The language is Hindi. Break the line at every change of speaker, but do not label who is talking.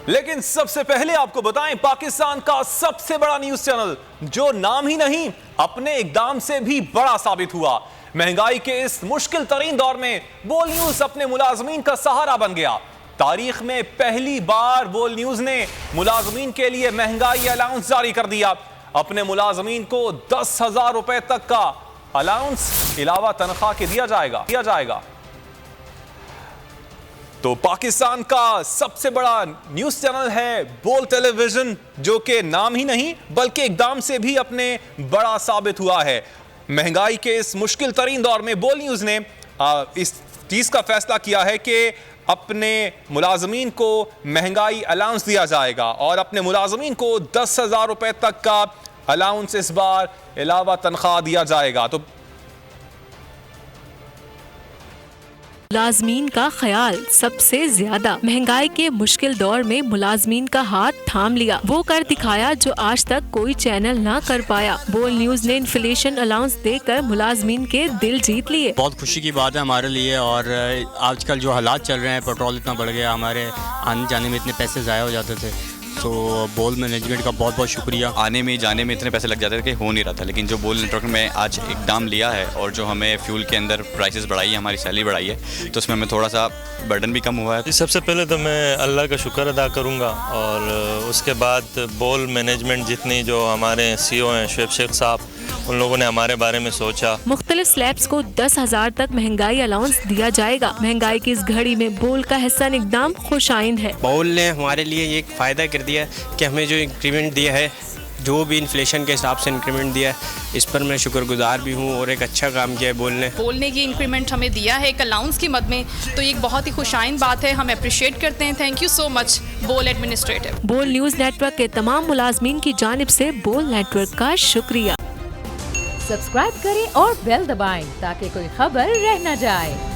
लेकिन सबसे पहले आपको बताएं, पाकिस्तान का सबसे बड़ा न्यूज चैनल जो नाम ही नहीं अपने इकदाम से भी बड़ा साबित हुआ। महंगाई के इस मुश्किल तरीन दौर में बोल न्यूज अपने मुलाजमीन का सहारा बन गया। तारीख में पहली बार बोल न्यूज ने मुलाजमीन के लिए महंगाई अलाउंस जारी कर दिया। अपने मुलाजमीन को 10,000 रुपए तक का अलाउंस इलावा तनख्वाह के दिया जाएगा। तो पाकिस्तान का सबसे बड़ा न्यूज चैनल है बोल टेलीविजन, जो कि नाम ही नहीं बल्कि इकदाम से भी अपने बड़ा साबित हुआ है। महंगाई के इस मुश्किल तरीन दौर में बोल न्यूज ने इस चीज का फैसला किया है कि अपने मुलाजमीन को महंगाई अलाउंस दिया जाएगा और अपने मुलाजमीन को 10,000 रुपए तक का अलाउंस इस बार इलावा तनख्वाह दिया जाएगा। तो
मुलाजमीन का ख्याल सबसे ज्यादा। महंगाई के मुश्किल दौर में मुलाजमीन का हाथ थाम लिया, वो कर दिखाया जो आज तक कोई चैनल ना कर पाया। बोल न्यूज ने इन्फ्लेशन अलाउंस देकर मुलाजमीन के दिल जीत लिए।
बहुत खुशी की बात है हमारे लिए। और आजकल जो हालात चल रहे हैं, पेट्रोल इतना बढ़ गया, हमारे आने जाने में इतने पैसे ज़ाया हो जाते थे। तो बोल मैनेजमेंट का बहुत बहुत शुक्रिया।
आने में जाने में इतने पैसे लग जाते थे कि हो नहीं रहा था, लेकिन जो बोल नेटवर्क में आज इकदाम लिया है और जो हमें फ्यूल के अंदर प्राइसेस बढ़ाई है, हमारी सैलरी बढ़ाई है, तो उसमें हमें थोड़ा सा बर्डन भी कम हुआ है।
सबसे पहले तो मैं अल्लाह का शुक्र अदा करूँगा और उसके बाद बोल मैनेजमेंट जितनी जो हमारे CEO हैं शुएब शेख साहब, उन लोगों ने हमारे बारे में सोचा।
मुख्तलिफ स्लैब्स को 10,000 तक महंगाई अलाउंस दिया जाएगा। महंगाई की इस घड़ी में बोल का हिस्सा एकदम खुशाइंद है।
बोल ने हमारे लिए ये एक फ़ायदा कर दिया कि हमें जो इंक्रीमेंट दिया है, जो भी इन्फ्लेशन के हिसाब से इंक्रीमेंट दिया है, इस पर मैं शुक्रगुजार भी हूँ और एक अच्छा काम किया है बोल ने
ये इंक्रीमेंट हमें दिया है एक अलाउंस की मद में, तो ये एक बहुत ही खुशाइन बात है। हम अप्रिशिएट करते हैं। थैंक यू सो मच बोल एडमिनिस्ट्रेटिव।
बोल न्यूज नेटवर्क के तमाम मुलाजमीन की जानिब से बोल नेटवर्क का शुक्रिया।
सब्सक्राइब करें और बेल दबाएं ताकि कोई खबर रह न जाए।